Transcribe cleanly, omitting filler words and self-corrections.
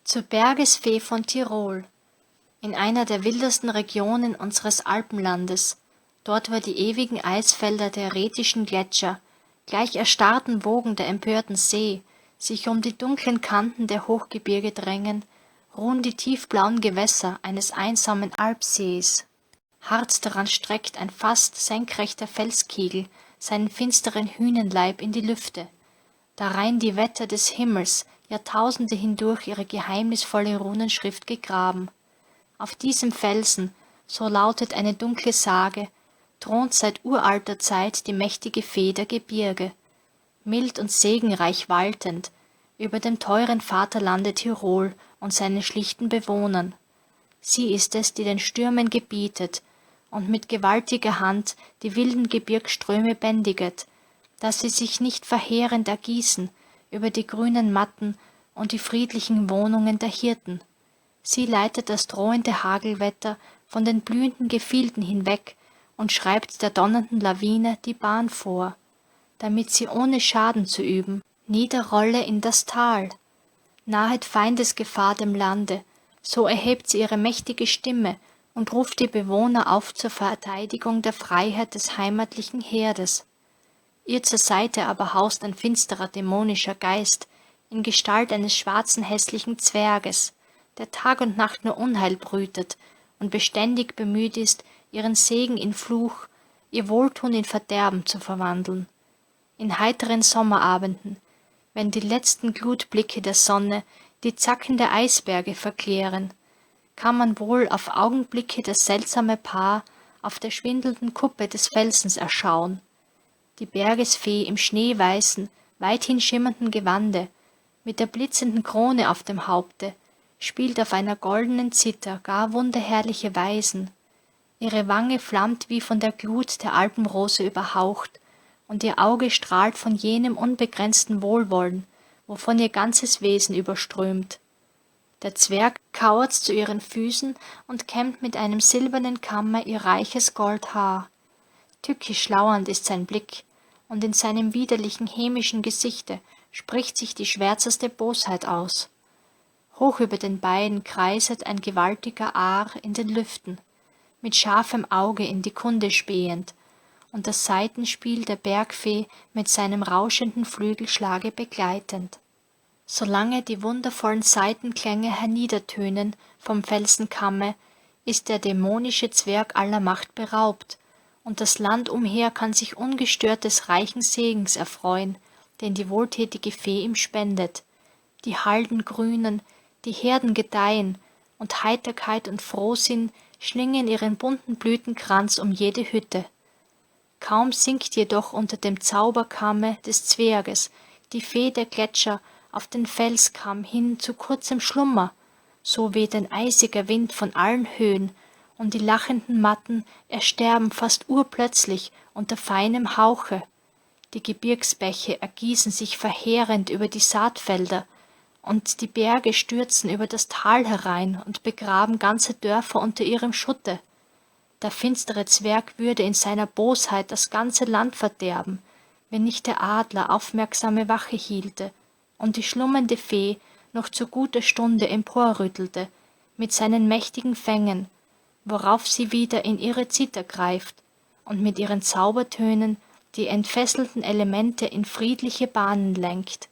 Zur Bergesfee von Tirol. In einer der wildesten Regionen unseres Alpenlandes, dort wo die ewigen Eisfelder der Rhetischen Gletscher, gleich erstarrten Wogen der empörten See, sich um die dunklen Kanten der Hochgebirge drängen, ruhen die tiefblauen Gewässer eines einsamen Alpsees. Hart daran streckt ein fast senkrechter Felskegel seinen finsteren Hünenleib in die Lüfte, darein die Wetter des Himmels Jahrtausende hindurch ihre geheimnisvolle Runenschrift gegraben. Auf diesem Felsen, so lautet eine dunkle Sage, thront seit uralter Zeit die mächtige Fee der Gebirge, mild und segenreich waltend über dem teuren Vaterlande Tirol und seinen schlichten Bewohnern. Sie ist es, die den Stürmen gebietet und mit gewaltiger Hand die wilden Gebirgsströme bändiget, dass sie sich nicht verheerend ergießen über die grünen Matten und die friedlichen Wohnungen der Hirten. Sie leitet das drohende Hagelwetter von den blühenden Gefilden hinweg und schreibt der donnernden Lawine die Bahn vor, damit sie ohne Schaden zu üben niederrolle in das Tal. Nahet Feindesgefahr dem Lande, so erhebt sie ihre mächtige Stimme und ruft die Bewohner auf zur Verteidigung der Freiheit des heimatlichen Herdes. Ihr zur Seite aber haust ein finsterer dämonischer Geist in Gestalt eines schwarzen hässlichen Zwerges, der Tag und Nacht nur Unheil brütet und beständig bemüht ist, ihren Segen in Fluch, ihr Wohltun in Verderben zu verwandeln. In heiteren Sommerabenden, wenn die letzten Glutblicke der Sonne die Zacken der Eisberge verklären, kann man wohl auf Augenblicke das seltsame Paar auf der schwindelnden Kuppe des Felsens erschauen. Die Bergesfee im schneeweißen, weithin schimmernden Gewande, mit der blitzenden Krone auf dem Haupte, spielt auf einer goldenen Zither gar wunderherrliche Weisen. Ihre Wange flammt wie von der Glut der Alpenrose überhaucht, und ihr Auge strahlt von jenem unbegrenzten Wohlwollen, wovon ihr ganzes Wesen überströmt. Der Zwerg kauert zu ihren Füßen und kämmt mit einem silbernen Kammer ihr reiches Goldhaar. Tückisch lauernd ist sein Blick, und in seinem widerlichen hämischen Gesichte spricht sich die schwärzeste Bosheit aus. Hoch über den beiden kreiset ein gewaltiger Aar in den Lüften, mit scharfem Auge in die Kunde spähend, und das Saitenspiel der Bergfee mit seinem rauschenden Flügelschlage begleitend. Solange die wundervollen Saitenklänge herniedertönen vom Felsenkamme, ist der dämonische Zwerg aller Macht beraubt, und das Land umher kann sich ungestört des reichen Segens erfreuen, den die wohltätige Fee ihm spendet. Die Halden grünen, die Herden gedeihen, und Heiterkeit und Frohsinn schlingen ihren bunten Blütenkranz um jede Hütte. Kaum sinkt jedoch unter dem Zauberkamme des Zwerges die Fee der Gletscher auf den Felskamm hin zu kurzem Schlummer, so weht ein eisiger Wind von allen Höhen, und die lachenden Matten ersterben fast urplötzlich unter feinem Hauche. Die Gebirgsbäche ergießen sich verheerend über die Saatfelder, und die Berge stürzen über das Tal herein und begraben ganze Dörfer unter ihrem Schutte. Der finstere Zwerg würde in seiner Bosheit das ganze Land verderben, wenn nicht der Adler aufmerksame Wache hielte und die schlummernde Fee noch zu guter Stunde emporrüttelte mit seinen mächtigen Fängen, worauf sie wieder in ihre Zither greift und mit ihren Zaubertönen die entfesselten Elemente in friedliche Bahnen lenkt.